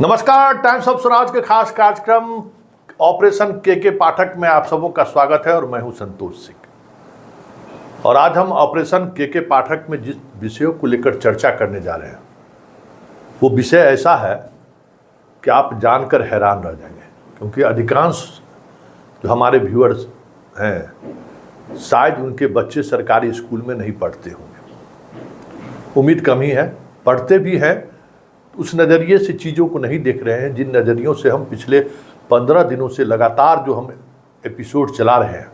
नमस्कार। Times of Swaraj के खास कार्यक्रम ऑपरेशन के पाठक में आप सबों का स्वागत है और मैं हूं संतोष सिंह। और आज हम ऑपरेशन के पाठक में जिस विषयों को लेकर चर्चा करने जा रहे हैं वो विषय ऐसा है कि आप जानकर हैरान रह जाएंगे, क्योंकि अधिकांश जो हमारे व्यूअर्स हैं शायद उनके बच्चे सरकारी स्कूल में नहीं पढ़ते होंगे। उम्मीद कम ही है, पढ़ते भी हैं उस नज़रिए से चीज़ों को नहीं देख रहे हैं जिन नज़रियों से हम पिछले 15 दिनों से लगातार जो हम एपिसोड चला रहे हैं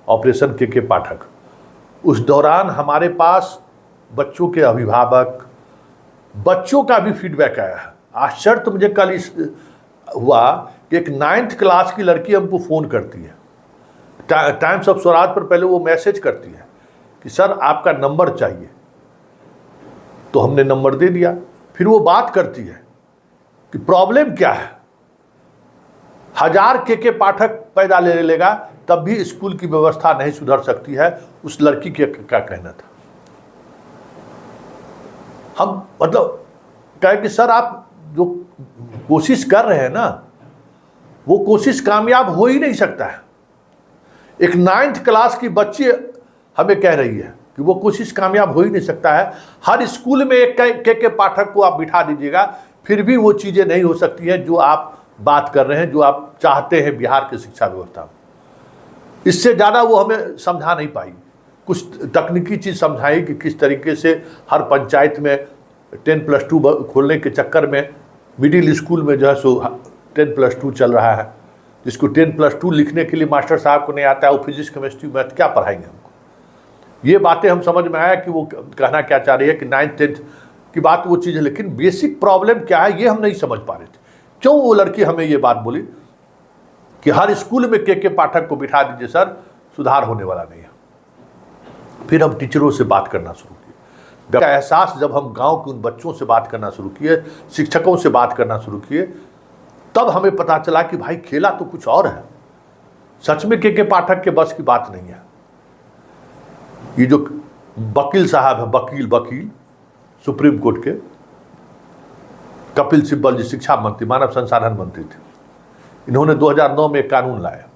ऑपरेशन के पाठक। उस दौरान हमारे पास बच्चों के अभिभावक, बच्चों का भी फीडबैक आया है। आश्चर्य तो मुझे कल इस हुआ कि एक 9th क्लास की लड़की हमको फ़ोन करती है, टाइम्स ऑफ स्वराज पर पहले वो मैसेज करती है कि सर आपका नंबर चाहिए। तो हमने नंबर दे दिया। फिर वो बात करती है कि प्रॉब्लम क्या है, 1000 के पाठक पैदा ले लेगा तब भी स्कूल की व्यवस्था नहीं सुधर सकती है। उस लड़की के क्या कहना था। हम मतलब कहे कि सर आप जो कोशिश कर रहे हैं ना वो कोशिश कामयाब हो ही नहीं सकता है। एक 9th क्लास की बच्ची हमें कह रही है कि वो कोशिश कामयाब हो ही नहीं सकता है। हर स्कूल में एक के पाठक को आप बिठा दीजिएगा फिर भी वो चीज़ें नहीं हो सकती हैं जो आप बात कर रहे हैं, जो आप चाहते हैं बिहार की शिक्षा व्यवस्था में। इससे ज़्यादा वो हमें समझा नहीं पाई। कुछ तकनीकी चीज़ समझाई कि किस तरीके से हर पंचायत में 10+2 खोलने के चक्कर में मिडिल स्कूल में जो है सो 10+2 चल रहा है। जिसको 10+2 लिखने के लिए मास्टर साहब को नहीं आता है वो फिजिक्स केमिस्ट्री मैथ क्या पढ़ाएंगे हमको। ये बातें हम समझ में आया कि वो कहना क्या चाह रही है कि 9th 10th की बात वो चीज़ है, लेकिन बेसिक प्रॉब्लम क्या है ये हम नहीं समझ पा रहे थे। क्यों वो लड़की हमें ये बात बोली कि हर स्कूल में के पाठक को बिठा दीजिए सर, सुधार होने वाला नहीं है। फिर हम टीचरों से बात करना शुरू किए। का एहसास जब हम गांव के उन बच्चों से बात करना शुरू किए, शिक्षकों से बात करना शुरू किए, तब हमें पता चला कि भाई खेला तो कुछ और है। सच में के पाठक के बस की बात नहीं है। ये जो वकील साहब है, वकील सुप्रीम कोर्ट के कपिल सिब्बल जी शिक्षा मंत्री, मानव संसाधन मंत्री थे, इन्होंने 2009 में एक कानून लाया,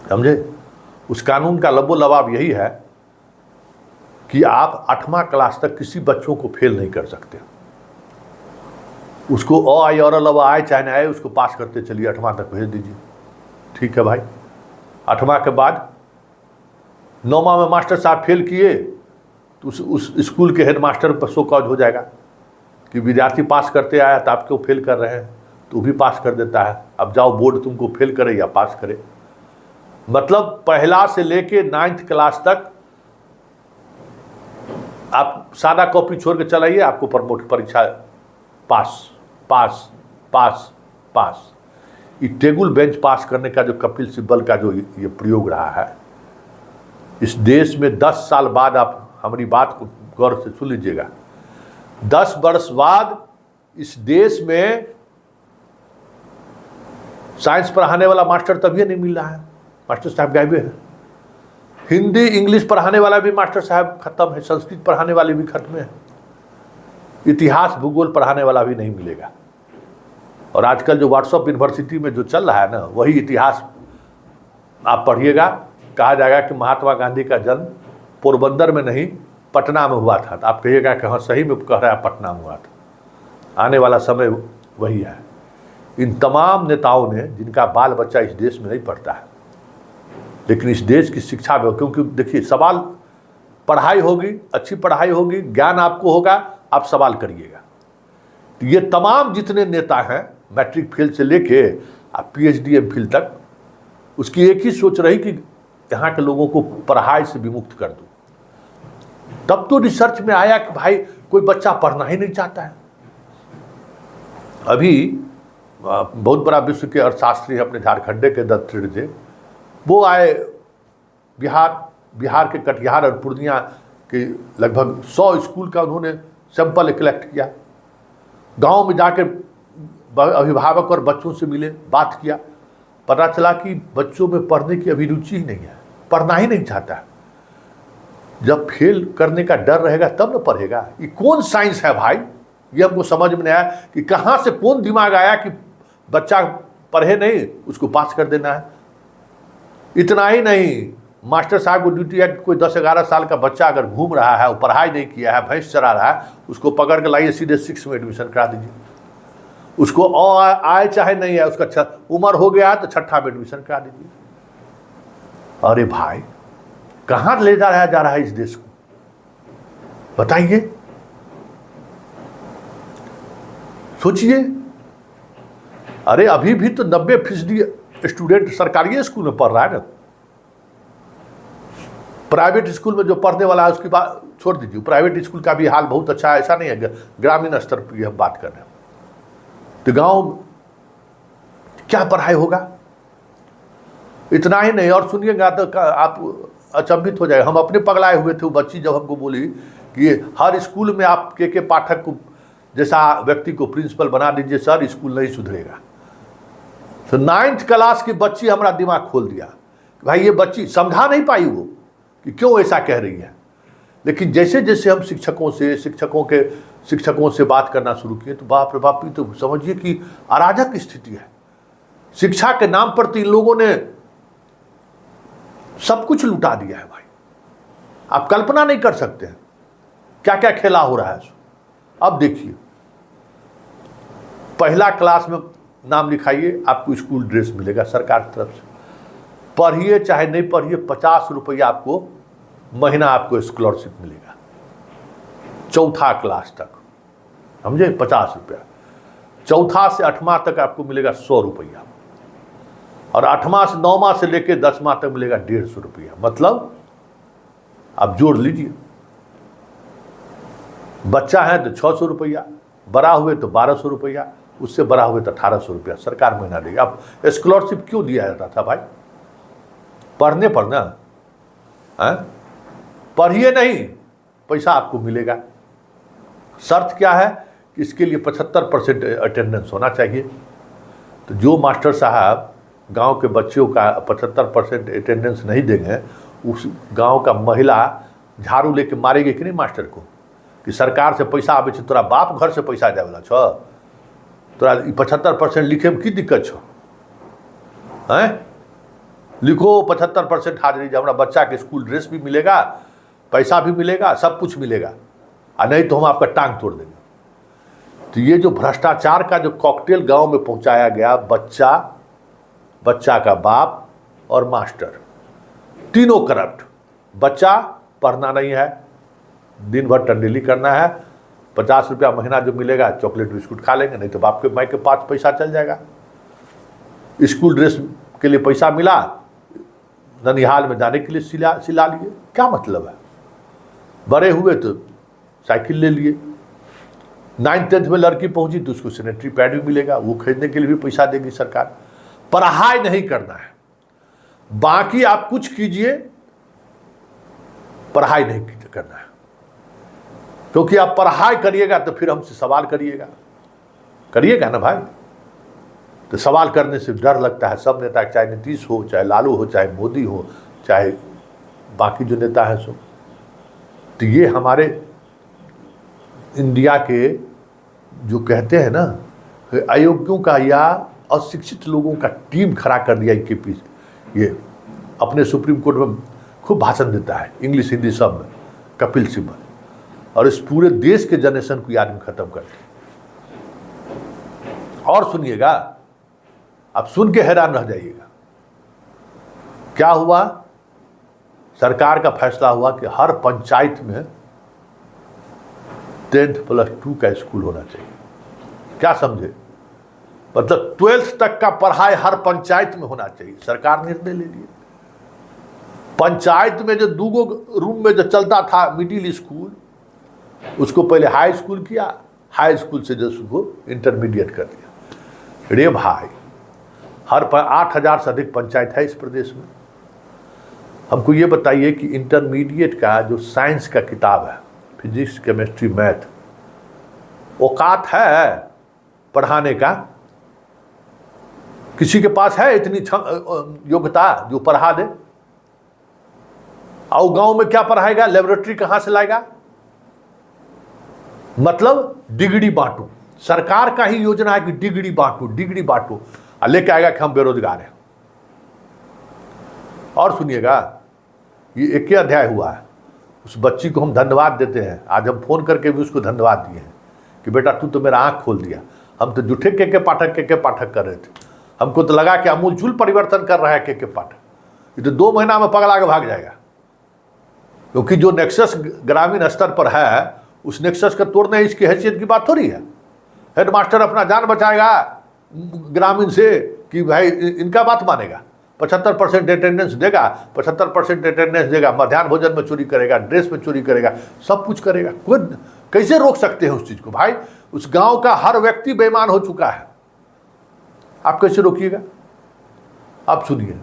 समझे। उस कानून का लबो लबाब यही है कि आप 8वां क्लास तक किसी बच्चों को फेल नहीं कर सकते। उसको अ आई और ल आए चाहे ना आए उसको पास करते चलिए, 8वां तक भेज दीजिए, ठीक है भाई। 8वां के बाद 9वां में मास्टर साहब फेल किए तो उस स्कूल के हेड मास्टर पर शो कॉज हो जाएगा कि विद्यार्थी पास करते आया तो आप क्यों फेल कर रहे हैं, तो भी पास कर देता है। अब जाओ बोर्ड तुमको फेल करे या पास करे। मतलब पहला से लेके 9th क्लास तक आप सादा कॉपी छोड़ के चलाइए, आपको प्रमोट परीक्षा पास पास पास पास। ये टेबल बेंच पास करने का जो कपिल सिब्बल का जो ये प्रयोग रहा है इस देश में 10 साल बाद, आप हमारी बात को गौर से सुन लीजिएगा, 10 वर्ष बाद इस देश में साइंस पढ़ाने वाला मास्टर तभी नहीं मिल रहा है। मास्टर साहब गायबे हैं। हिंदी इंग्लिश पढ़ाने वाला भी मास्टर साहब खत्म है, संस्कृत पढ़ाने वाले भी खत्म है, इतिहास भूगोल पढ़ाने वाला भी नहीं मिलेगा। और आजकल जो व्हाट्सएप यूनिवर्सिटी में जो चल रहा है ना वही इतिहास आप पढ़िएगा। कहा जाएगा कि महात्मा गांधी का जन्म पोरबंदर में नहीं पटना में हुआ था, तो आप कहिएगा कि हाँ सही में कह रहा है पटना में हुआ था। आने वाला समय वही है। इन तमाम नेताओं ने जिनका बाल बच्चा इस देश में नहीं पढ़ता है, लेकिन इस देश की शिक्षा में, क्योंकि देखिए सवाल पढ़ाई होगी, अच्छी पढ़ाई होगी, ज्ञान आपको होगा, आप सवाल करिएगा। तो ये तमाम जितने नेता हैं मैट्रिक फेल से लेके आप PhD MPhil तक, उसकी एक ही सोच रही कि यहाँ के लोगों को पढ़ाई से विमुक्त कर दो। तब तो रिसर्च में आया कि भाई कोई बच्चा पढ़ना ही नहीं चाहता है। अभी बहुत बड़ा विश्व के अर्थशास्त्री अपने झारखंडे के दत्त थे, वो आए बिहार के कटिहार और पूर्णिया के लगभग 100 स्कूल का उन्होंने सैंपल कलेक्ट किया। गांव में जाकर अभिभावक और बच्चों से मिले, बात किया, पता चला कि बच्चों में पढ़ने की अभिरुचि ही नहीं है, पढ़ना ही नहीं चाहता है। जब फेल करने का डर रहेगा तब न पढ़ेगा। ये कौन साइंस है भाई? ये हमको समझ में नहीं आया कि कहाँ से कौन दिमाग आया कि बच्चा पढ़े नहीं उसको पास कर देना है। इतना ही नहीं, मास्टर साहब को ड्यूटी है कि कोई 10-11 साल का बच्चा अगर घूम रहा है, वो पढ़ाई नहीं किया है, भैंस चरा रहा है, उसको पकड़ के लाइए सीधे 6 में एडमिशन करा दीजिए। उसको आए चाहे नहीं है, उसका उम्र हो गया है तो 6ठा में एडमिशन करा दीजिए। अरे भाई, कहाँ ले जा रहा है इस देश को, बताइए, सोचिए। अरे अभी भी तो 90% स्टूडेंट सरकारी स्कूल में पढ़ रहा है ना। प्राइवेट स्कूल में जो पढ़ने वाला है उसकी बात छोड़ दीजिए, प्राइवेट स्कूल का भी हाल बहुत अच्छा है, ऐसा नहीं है। ग्रामीण स्तर पर हम बात कर रहे हैं, तो गांव क्या पढ़ाई होगा। इतना ही नहीं, और सुनिएगा तो आप अचंभित हो जाए। हम अपने पगलाए हुए थे, वो बच्ची जब हमको बोली कि हर स्कूल में आप के पाठक को जैसा व्यक्ति को प्रिंसिपल बना दीजिए सर, स्कूल नहीं सुधरेगा। तो 9th क्लास की बच्ची हमारा दिमाग खोल दिया। भाई ये बच्ची समझा नहीं पाई वो कि क्यों ऐसा कह रही है, लेकिन जैसे जैसे हम शिक्षकों से बात करना शुरू किए तो बाप रे बाप, तो समझिए कि अराजक स्थिति है। शिक्षा के नाम पर तो इन लोगों ने सब कुछ लुटा दिया है भाई। आप कल्पना नहीं कर सकते हैं क्या क्या खेला हो रहा है। अब देखिए, पहला क्लास में नाम लिखाइए, आपको स्कूल ड्रेस मिलेगा सरकार की तरफ से। पढ़िए चाहे नहीं पढ़िए, 50 रुपया आपको महीना आपको स्कॉलरशिप मिलेगा, 4था क्लास तक, समझे, 50 रुपया। 4था से 8वां तक आपको मिलेगा 100 रुपया, और 8वां से 9वां से लेकर 10वां तक मिलेगा 150 रुपया। मतलब आप जोड़ लीजिए, बच्चा है तो 600 रुपया, बड़ा हुए तो 1200 रुपया, उससे बड़ा हुए तो 1800 रुपया सरकार महीना देगी। अब स्कॉलरशिप क्यों दिया जाता था भाई? पढ़ने पर ना, पढ़िए नहीं, पैसा आपको मिलेगा। शर्त क्या है कि इसके लिए 75% अटेंडेंस होना चाहिए। तो जो मास्टर साहब गांव के बच्चों का 75% अटेंडेंस नहीं देंगे, उस गांव का महिला झाड़ू लेके मारेगी कि नहीं मास्टर को, कि सरकार से पैसा आवे छे, तोरा बाप घर से पैसा जावला छ, तोरा 75% लिखे में की दिक्कत छो, हैं? लिखो 75% हाजिरी, जब हमारा बच्चा के स्कूल ड्रेस भी मिलेगा, पैसा भी मिलेगा, सब कुछ मिलेगा, और नहीं तो हम आपका टांग तोड़ देंगे। तो ये जो भ्रष्टाचार का जो कॉकटेल गांव में पहुंचाया गया, बच्चा का बाप और मास्टर तीनों करप्ट। बच्चा पढ़ना नहीं है, दिन भर टंडेली करना है, 50 रुपया महीना जो मिलेगा चॉकलेट बिस्कुट खा लेंगे, नहीं तो बाप के माई के पास पैसा चल जाएगा। स्कूल ड्रेस के लिए पैसा मिला, ननिहाल में जाने के लिए सिला लिए, क्या मतलब है? बड़े हुए तो साइकिल ले लिए, 9th-10th में लड़की पहुंची तो उसको सैनिटरी पैड भी मिलेगा, वो खरीदने के लिए भी पैसा देगी सरकार। पढ़ाई नहीं करना है, बाकी आप कुछ कीजिए, पढ़ाई नहीं करना है। क्योंकि आप पढ़ाई करिएगा तो फिर हमसे सवाल करिएगा ना भाई। तो सवाल करने से डर लगता है सब नेता, चाहे नीतीश हो, चाहे लालू हो, चाहे मोदी हो, चाहे बाकी जो नेता हैं सो। तो ये हमारे इंडिया के जो कहते हैं ना, अयोग्यों का या अशिक्षित लोगों का टीम खड़ा कर दिया इनके पीछे। ये अपने सुप्रीम कोर्ट में खूब भाषण देता है, इंग्लिश हिंदी सब में, कपिल सिब्बल, और इस पूरे देश के जनरेशन को आदमी खत्म करते। और सुनिएगा, आप सुन के हैरान रह जाइएगा। क्या हुआ? सरकार का फैसला हुआ कि हर पंचायत में 10th+2 का स्कूल होना चाहिए। क्या समझे? मतलब 12th तक का पढ़ाई हर पंचायत में होना चाहिए। सरकार निर्णय ले लिए। पंचायत में जो 2 रूम में जो चलता था मिडिल स्कूल, उसको पहले हाई स्कूल किया, हाई स्कूल से जो उसको इंटरमीडिएट कर दिया। रे भाई, हर 8000 से अधिक पंचायत है इस प्रदेश में। हमको ये बताइए कि इंटरमीडिएट का जो साइंस का किताब है, फिजिक्स, केमिस्ट्री, मैथ, औकात है पढ़ाने का? किसी के पास है इतनी योग्यता जो पढ़ा दे? और गांव में क्या पढ़ाएगा? लेबोरेटरी कहां से लाएगा? मतलब डिग्री बांटो, सरकार का ही योजना है कि डिग्री बांटो, डिग्री बांटो, और लेके आएगा कि हम बेरोजगार हैं। और सुनिएगा, ये एक ही अध्याय हुआ है, उस बच्ची को हम धन्यवाद देते हैं। आज हम फोन करके भी उसको धन्यवाद दिए हैं कि बेटा तू तो मेरा आंख खोल दिया। हम तो जूठे के पाठक कर रहे थे, हमको तो लगा कि अमूलचूल परिवर्तन कर रहा है के पाठक, ये तो 2 महीना में पगला के भाग जाएगा। क्योंकि जो नेक्सस ग्रामीण स्तर पर है, उस नेक्सस का तोड़ना इसकी हैसियत की बात थोड़ी है। हेडमास्टर अपना जान बचाएगा ग्रामीण से कि भाई इनका बात मानेगा, 75% अटेंडेंस देगा, 75% अटेंडेंस देगा, मध्याह्न भोजन में चोरी करेगा, ड्रेस में चोरी करेगा, सब कुछ करेगा। कोई कैसे रोक सकते हैं उस चीज़ को? भाई उस गांव का हर व्यक्ति बेईमान हो चुका है, आप कैसे रोकिएगा? आप सुनिए,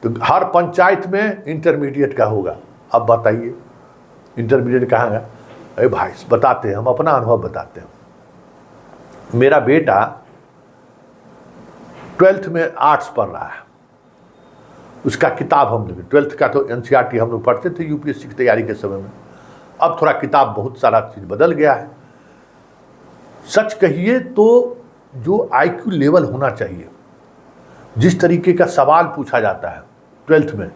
तो हर पंचायत में इंटरमीडिएट का होगा। अब बताइए इंटरमीडिएट कहाँ है? अरे भाई बताते हैं, हम अपना अनुभव बताते हैं। मेरा बेटा 12th में आर्ट्स पढ़ रहा है, उसका किताब हम लोग 12th का तो NCERT हम लोग पढ़ते थे UPSC की तैयारी के समय में। अब थोड़ा किताब बहुत सारा चीज़ बदल गया है। सच कहिए तो जो IQ लेवल होना चाहिए, जिस तरीके का सवाल पूछा जाता है 12th में,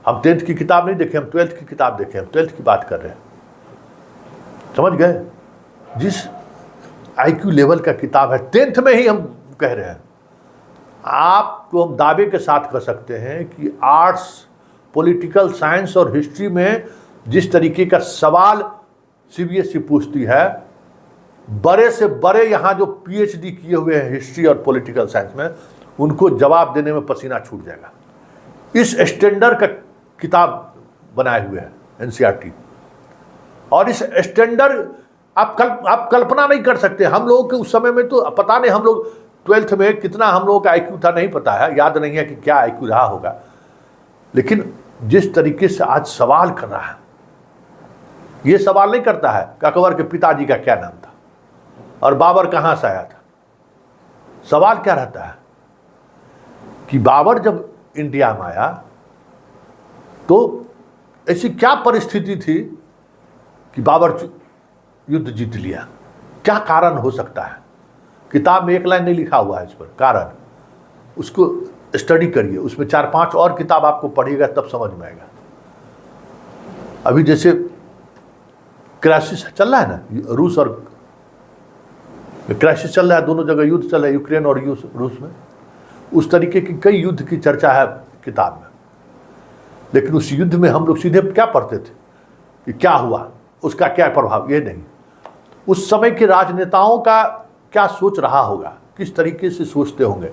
हम 10th की किताब नहीं देखे, हम 12th की किताब देखे, हम 12th की बात कर रहे हैं, समझ गए? जिस IQ लेवल का किताब है 10th में ही हम कह रहे हैं, आपको हम दावे के साथ कह सकते हैं कि आर्ट्स, पॉलिटिकल साइंस और हिस्ट्री में जिस तरीके का सवाल CBSE पूछती है, बड़े से बड़े यहाँ जो PhD किए हुए हैं हिस्ट्री और पॉलिटिकल साइंस में, उनको जवाब देने में पसीना छूट जाएगा। इस स्टैंडर्ड का किताब बनाए हुए हैं NCERT, और इस स्टैंडर्ड आप कल्पना नहीं कर सकते। हम लोगों के उस समय में तो पता नहीं, हम लोग 12th में कितना हम लोगों का IQ था नहीं पता है, याद नहीं है कि क्या IQ रहा होगा, लेकिन जिस तरीके से आज सवाल कर रहा है, ये सवाल नहीं करता है कि अकबर के पिताजी का क्या नाम था और बाबर कहाँ से आया था। सवाल क्या रहता है कि बाबर जब इंडिया में आया तो ऐसी क्या परिस्थिति थी कि बाबर युद्ध जीत लिया, क्या कारण हो सकता है? किताब में एक लाइन नहीं लिखा हुआ है इस पर कारण, उसको स्टडी करिए, उसमें 4-5 और किताब आपको पढ़िएगा तब समझ में आएगा। अभी जैसे क्राइसिस चल रहा है ना, रूस और क्राइसिस चल रहा है, दोनों जगह युद्ध चल रहा है, यूक्रेन और रूस में, उस तरीके की कई युद्ध की चर्चा है किताब में। लेकिन उस युद्ध में हम लोग सीधे क्या पढ़ते थे कि क्या हुआ, उसका क्या प्रभाव, ये नहीं। उस समय के राजनेताओं का क्या सोच रहा होगा, किस तरीके से सोचते होंगे,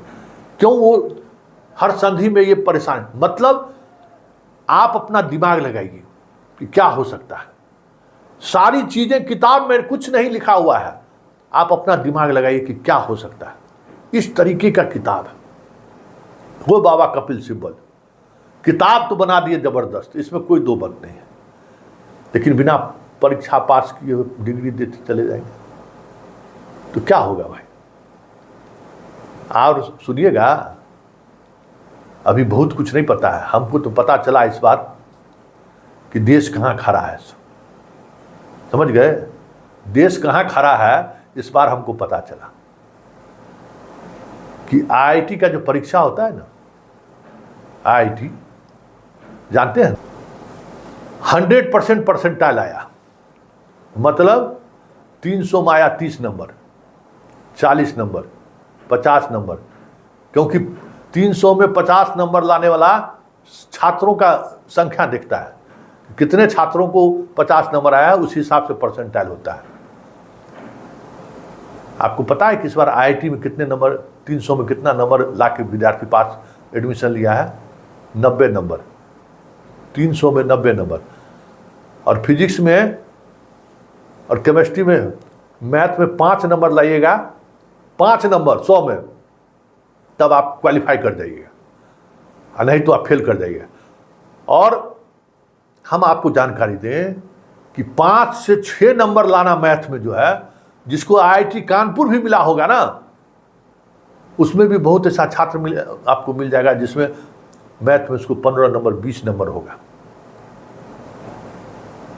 क्यों वो हर संधि में ये परेशान। मतलब आप अपना दिमाग लगाइए कि क्या हो सकता है। सारी चीजें किताब में कुछ नहीं लिखा हुआ है, आप अपना दिमाग लगाइए कि क्या हो सकता है। इस तरीके का किताब है वो बाबा कपिल सिब्बल। किताब तो बना दिए जबरदस्त, इसमें कोई दो बात नहीं है, लेकिन बिना परीक्षा पास किए डिग्री देते चले जाएंगे तो क्या होगा भाई? और सुनिएगा, अभी बहुत कुछ नहीं पता है हमको, तो पता चला इस बार कि देश कहाँ खड़ा है। समझ गए? देश कहाँ खड़ा है इस बार हमको पता चला कि IIT का जो परीक्षा होता है ना, IIT जानते हैं 100% परसेंटाइल आया, मतलब 300 में आया 30 नंबर, 40 नंबर, 50 नंबर, क्योंकि 300 में 50 नंबर लाने वाला छात्रों का संख्या देखता है, कितने छात्रों को 50 नंबर आया उस हिसाब से परसेंटाइल होता है। आपको पता है कि इस बार IIT में कितने नंबर, 300 में कितना नंबर लाके विद्यार्थी पास एडमिशन लिया है? 90 नंबर, 300 में 90 नंबर। और फिजिक्स में और केमिस्ट्री में, मैथ में 5 नंबर लाइएगा, 5 नंबर 100 में, तब आप क्वालिफाई कर जाइएगा, नहीं तो आप फेल कर जाइएगा। और हम आपको जानकारी दें कि 5 से 6 नंबर लाना मैथ में जो है, जिसको IIT कानपुर भी मिला होगा ना, उसमें भी बहुत ऐसा छात्र आपको मिल जाएगा जिसमें मैथ में उसको 15 नंबर 20 नंबर होगा।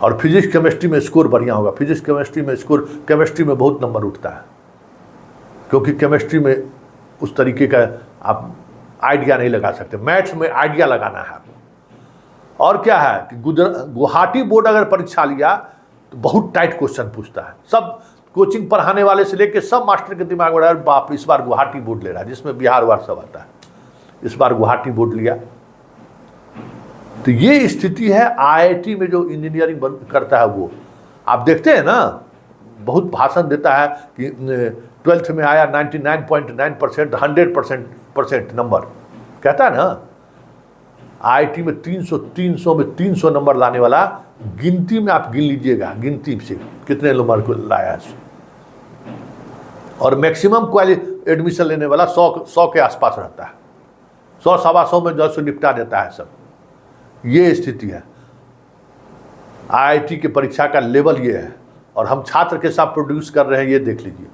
और फिजिक्स केमिस्ट्री में स्कोर बढ़िया होगा। फिजिक्स केमिस्ट्री में स्कोर, केमिस्ट्री में बहुत नंबर उठता है, क्योंकि केमिस्ट्री में उस तरीके का आप आइडिया नहीं लगा सकते। मैथ्स में आइडिया लगाना है। और क्या है कि गुवाहाटी बोर्ड अगर परीक्षा लिया तो बहुत टाइट क्वेश्चन पूछता है। सब कोचिंग पढ़ाने वाले से लेके सब मास्टर के दिमाग में रहा, बाप इस बार गुवाहाटी बोर्ड ले रहा है, जिसमें बिहार वार सब आता है। इस बार गुवाहाटी बोर्ड लिया। तो ये स्थिति है आईआईटी में जो इंजीनियरिंग करता है वो। आप देखते हैं ना, बहुत भाषण देता है कि 12th में आया 99.9%, 100% नंबर, कहता है ना। आईआईटी में 300 में 300 नंबर लाने वाला, गिनती में आप गिन लीजिएगा, गिनती से कितने नंबर को लाया है। और मैक्सिमम एडमिशन लेने वाला 100 के आसपास रहता है। 100 सवा 100 में जो निपटा देता है सब। ये स्थिति है आईआईटी की परीक्षा का लेवल ये है। और हम छात्र के साथ प्रोड्यूस कर रहे हैं, ये देख लीजिए।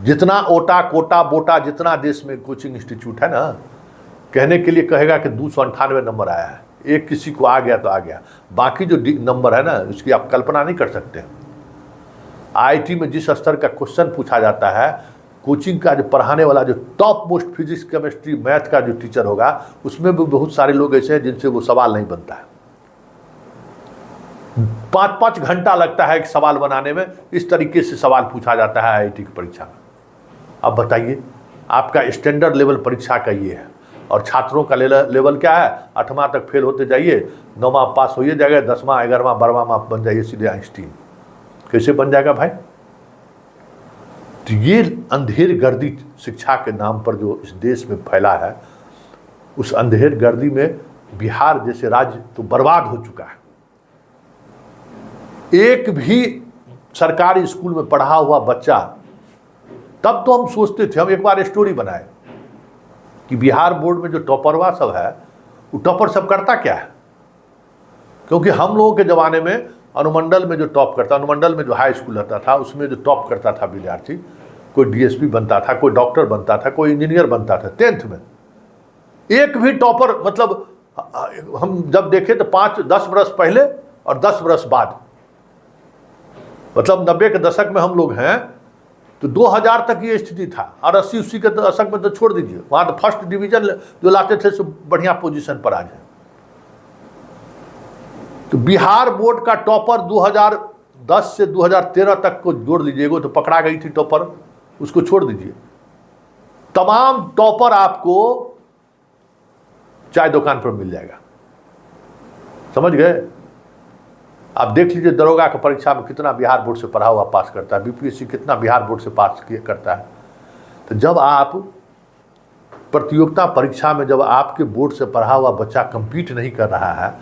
जितना ओटा कोटा बोटा जितना देश में कोचिंग इंस्टीट्यूट है ना, कहने के लिए कहेगा कि 298 नंबर आया है। एक किसी को आ गया तो आ गया, बाकी जो नंबर है ना उसकी आप कल्पना नहीं कर सकते। आईआईटी में जिस स्तर का क्वेश्चन पूछा जाता है, कोचिंग का जो पढ़ाने वाला जो top most physics chemistry math का जो टीचर होगा, उसमें भी बहुत सारे लोग ऐसे हैं जिनसे वो सवाल नहीं बनता है। 5-5 घंटा लगता है एक सवाल बनाने में। इस तरीके से सवाल पूछा जाता है आईआईटी की परीक्षा में। अब बताइए, आपका स्टैंडर्ड लेवल परीक्षा का ये है। और छात्रों का लेवल क्या है? 8वां तक फेल होते जाइए, 9वां पास होइए जाएगा, 10वां 11वां 12वां में आप बन जाइए सीधे आइंस्टीन। कैसे बन जाएगा भाई? तो ये अंधेर गर्दी शिक्षा के नाम पर जो इस देश में फैला है, उस अंधेर गर्दी में बिहार जैसे राज्य तो बर्बाद हो चुका है। एक भी सरकारी स्कूल में पढ़ा हुआ बच्चा, तब तो हम सोचते थे, हम एक बार स्टोरी बनाए कि बिहार बोर्ड में जो टॉपरवा सब है, वो टॉपर सब करता क्या है। क्योंकि हम लोगों के ज़माने में अनुमंडल में जो टॉप करता, अनुमंडल में जो हाई स्कूल रहता था, उसमें जो टॉप करता था विद्यार्थी, कोई डीएसपी बनता था, कोई डॉक्टर बनता था, कोई इंजीनियर बनता था। 10th में एक भी टॉपर, मतलब हम जब देखें तो 5-10 बरस पहले और 10 बरस बाद, मतलब 90 के दशक में हम लोग हैं, तो 2000 तक ये स्थिति था। और 80-80 के दशक में तो छोड़ दीजिए, वहाँ तो फर्स्ट डिवीजन जो लाते थे सो बढ़िया पोजीशन पर आ जाए। तो बिहार बोर्ड का टॉपर 2010 से 2013 तक को जोड़ लीजिएगा तो पकड़ा गई थी टॉपर, उसको छोड़ दीजिए। तमाम टॉपर आपको चाय दुकान पर मिल जाएगा, समझ गए। आप देख लीजिए दरोगा की परीक्षा में कितना बिहार बोर्ड से पढ़ा हुआ पास करता है, बीपीएससी कितना बिहार बोर्ड से पास करता है। तो जब आप प्रतियोगिता परीक्षा में जब आपके बोर्ड से पढ़ा हुआ बच्चा compete नहीं कर रहा है,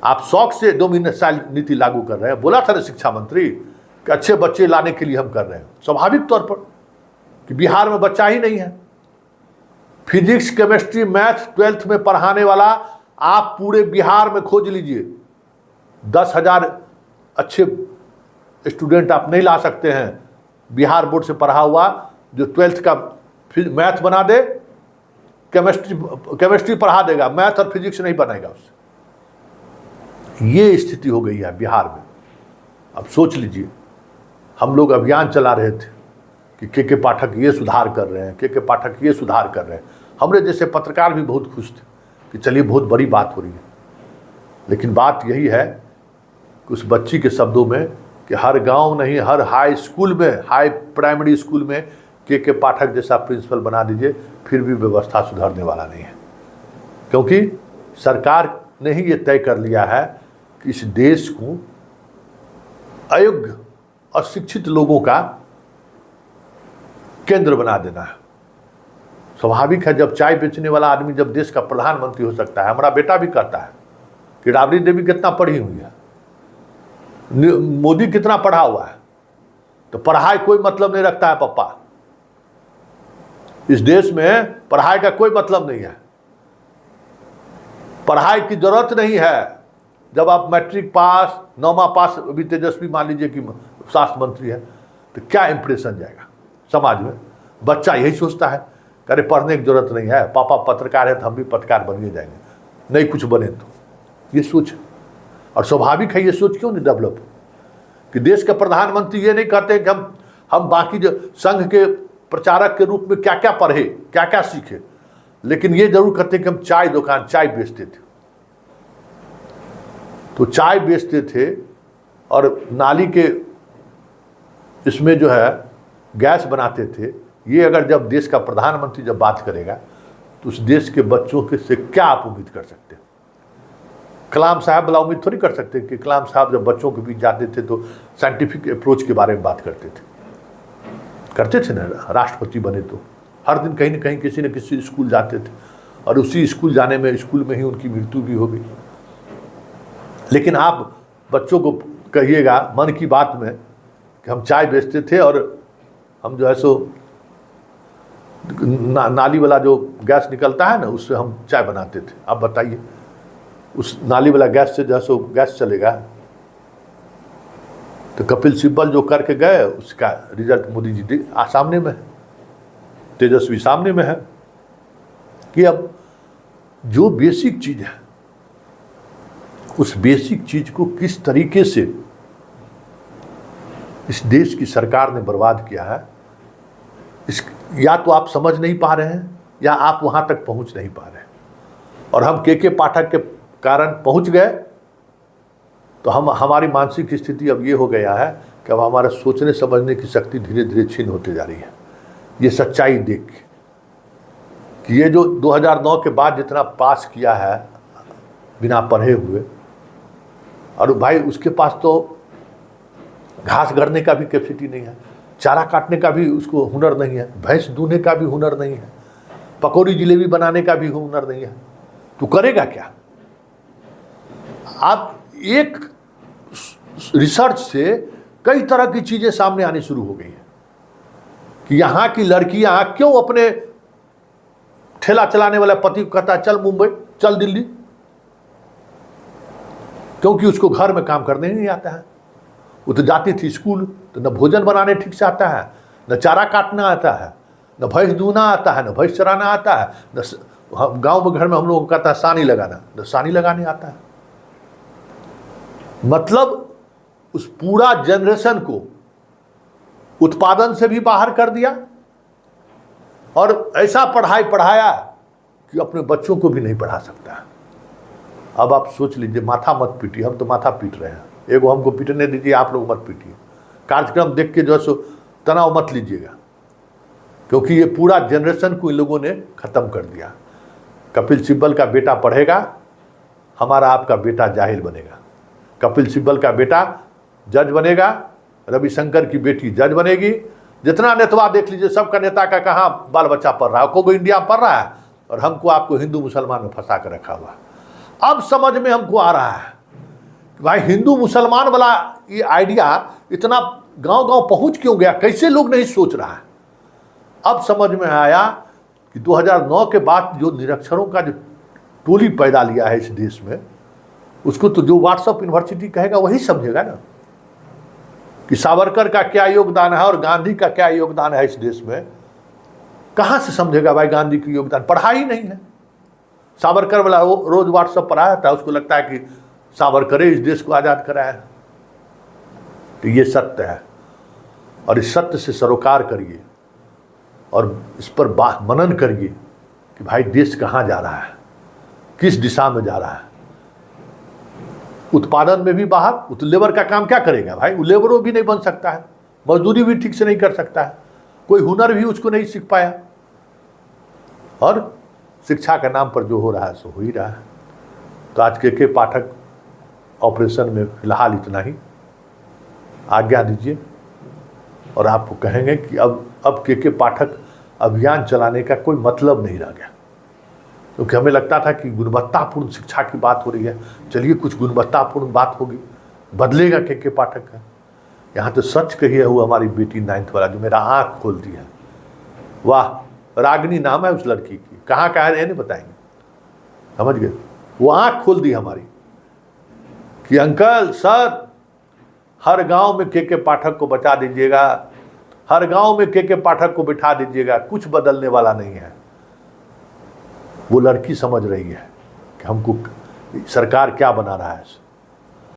आप शौक से डोमिसाइल नीति लागू कर रहे हैं। बोला था ना शिक्षा मंत्री कि अच्छे बच्चे लाने के लिए हम कर रहे हैं। स्वाभाविक तौर पर कि बिहार में बच्चा ही नहीं है। फिजिक्स केमिस्ट्री मैथ 12th में पढ़ाने वाला आप पूरे बिहार में खोज लीजिए, 10,000 अच्छे स्टूडेंट आप नहीं ला सकते हैं बिहार बोर्ड से पढ़ा हुआ, जो 12th का मैथ बना दे, केमिस्ट्री पढ़ा देगा, मैथ और फिजिक्स नहीं बनेगा उससे। ये स्थिति हो गई है बिहार में। अब सोच लीजिए, हम लोग अभियान चला रहे थे कि के पाठक ये सुधार कर रहे हैं, के पाठक ये सुधार कर रहे हैं। हमरे जैसे पत्रकार भी बहुत खुश थे कि चलिए बहुत बड़ी बात हो रही है। लेकिन बात यही है कि उस बच्ची के शब्दों में कि हर गांव नहीं, हर हाई स्कूल में, हाई प्राइमरी स्कूल में के पाठक जैसा प्रिंसिपल बना दीजिए, फिर भी व्यवस्था सुधरने वाला नहीं है। क्योंकि सरकार ने ही ये तय कर लिया है कि इस देश को अयोग्य अशिक्षित लोगों का केंद्र बना देना है। स्वाभाविक है, जब चाय बेचने वाला आदमी जब देश का प्रधानमंत्री हो सकता है। हमारा बेटा भी कहता है कि राबड़ी देवी कितना पढ़ी हुई है, मोदी कितना पढ़ा हुआ है। तो पढ़ाई कोई मतलब नहीं रखता है पापा। इस देश में पढ़ाई का कोई मतलब नहीं है। पढ़ाई की जरूरत नहीं है। जब आप मैट्रिक पास, 9वां पास, अभी तेजस्वी मान लीजिए कि स्वास्थ्य मंत्री है, तो क्या इंप्रेशन जाएगा समाज में। बच्चा यही सोचता है, अरे पढ़ने की जरूरत नहीं है, पापा पत्रकार है तो हम भी पत्रकार बन जाएंगे, नहीं कुछ बने तो। ये सोच और स्वाभाविक है, ये सोच क्यों नहीं डेवलप कि देश के प्रधानमंत्री ये नहीं कहते कि हम बाकी जो संघ के प्रचारक के रूप में क्या क्या पढ़े, क्या क्या सीखे, लेकिन ये जरूर कहते कि हम चाय दुकान, चाय बेचते थे। तो चाय बेचते थे और नाली के इसमें जो है गैस बनाते थे। ये अगर जब देश का प्रधानमंत्री जब बात करेगा तो उस देश के बच्चों के से क्या आप उम्मीद कर सकते हैं? कलाम साहब वाला उम्मीद थोड़ी कर सकते कि कलाम साहब जब बच्चों के बीच जाते थे तो साइंटिफिक अप्रोच के बारे में बात करते थे ना। राष्ट्रपति बने तो हर दिन कहीं ना कहीं किसी न किसी स्कूल जाते थे और उसी स्कूल जाने में, स्कूल में ही उनकी मृत्यु भी हो गई। लेकिन आप बच्चों को कहिएगा मन की बात में कि हम चाय बेचते थे और हम जो है सो नाली वाला जो गैस निकलता है ना, उससे हम चाय बनाते थे। आप बताइए, उस नाली वाला गैस से जो है सो गैस चलेगा? तो कपिल सिब्बल जो करके गए उसका रिजल्ट मोदी जी सामने में है, तेजस्वी सामने में है कि अब जो बेसिक चीज है उस बेसिक चीज को किस तरीके से इस देश की सरकार ने बर्बाद किया है, इस या तो आप समझ नहीं पा रहे हैं या आप वहां तक पहुंच नहीं पा रहे हैं। और हम के पाठक के कारण पहुंच गए तो हमारी मानसिक स्थिति अब ये हो गया है कि अब हमारा सोचने समझने की शक्ति धीरे धीरे छीन होते जा रही है। ये सच्चाई देख के कि ये जो 2009 के बाद जितना पास किया है बिना पढ़े हुए, और भाई उसके पास तो घास गड़ने का भी कैपेसिटी नहीं है, चारा काटने का भी उसको हुनर नहीं है, भैंस दूहने का भी हुनर नहीं है, पकौड़ी जिलेबी बनाने का भी हुनर नहीं है। तो करेगा क्या? आप एक रिसर्च से कई तरह की चीजें सामने आनी शुरू हो गई है कि यहाँ की लड़कियां क्यों अपने ठेला चलाने वाला पति को कहता है चल मुंबई, चल दिल्ली, क्योंकि उसको घर में काम करने नहीं आता है। वो तो जाती थी स्कूल तो न भोजन बनाने ठीक से आता है, न चारा काटना आता है, न भैंस दूहना आता है, न भैंस चराना आता है, न गांव में घर में हम लोगों को कहता है सानी लगाना, न सानी लगाने आता है। मतलब उस पूरा जनरेशन को उत्पादन से भी बाहर कर दिया और ऐसा पढ़ाई पढ़ाया कि अपने बच्चों को भी नहीं पढ़ा सकता है। अब आप सोच लीजिए, माथा मत पीटिए, हम तो माथा पीट रहे हैं, एगो हमको पीटने दीजिए, आप लोग मत पीटिए। कार्यक्रम देख के जो है सो तनाव मत लीजिएगा, क्योंकि ये पूरा जनरेशन को इन लोगों ने खत्म कर दिया। कपिल सिब्बल का बेटा पढ़ेगा, हमारा आपका बेटा जाहिल बनेगा। कपिल सिब्बल का बेटा जज बनेगा, रविशंकर की बेटी जज बनेगी। जितना नेतवा देख लीजिए, सबका नेता का कहाँ बाल बच्चा पढ़ रहा है, कोई इंडिया पढ़ रहा है, और हमको आपको हिंदू मुसलमान में फंसा कर रखा हुआ। अब समझ में हमको आ रहा है कि भाई हिंदू मुसलमान वाला ये आइडिया इतना गांव गांव पहुंच क्यों गया, कैसे लोग नहीं सोच रहा है। अब समझ में आया कि 2009 के बाद जो निरक्षरों का जो टोली पैदा लिया है इस देश में, उसको तो जो व्हाट्सएप यूनिवर्सिटी कहेगा वही समझेगा ना कि सावरकर का क्या योगदान है और गांधी का क्या योगदान है इस देश में। कहाँ से समझेगा भाई गांधी की योगदान? पढ़ाई नहीं है। सावरकर वाला रोज व्हाट्सएप पर आया था, उसको लगता है कि सावरकर इस देश को आज़ाद कराया। तो ये सत्य है और इस सत्य से सरोकार करिए और इस पर मनन करिए कि भाई देश कहाँ जा रहा है, किस दिशा में जा रहा है। उत्पादन में भी बाहर, तो लेबर का काम क्या करेगा भाई? वो लेबरों भी नहीं बन सकता है, मजदूरी भी ठीक से नहीं कर सकता है, कोई हुनर भी उसको नहीं सीख पाया। और शिक्षा के नाम पर जो हो रहा है सो हो ही रहा है। तो आज के पाठक ऑपरेशन में फिलहाल इतना ही, आज्ञा दीजिए। और आपको कहेंगे कि अब के पाठक अभियान चलाने का कोई मतलब नहीं रह गया, क्योंकि हमें लगता था कि गुणवत्तापूर्ण शिक्षा की बात हो रही है, चलिए कुछ गुणवत्तापूर्ण बात होगी, बदलेगा के पाठक का। यहाँ तो सच कही हुआ हमारी बेटी 9th वाला जो मेरा आँख खोल दी है। वाह, रागिनी नाम है उस लड़की की, कहाँ का है नहीं बताएंगे, समझ गए? वो आँख खोल दी हमारी कि अंकल सर हर गांव में के पाठक को बचा दीजिएगा, हर गांव में के पाठक को बिठा दीजिएगा, कुछ बदलने वाला नहीं है। वो लड़की समझ रही है कि हमको सरकार क्या बना रहा है।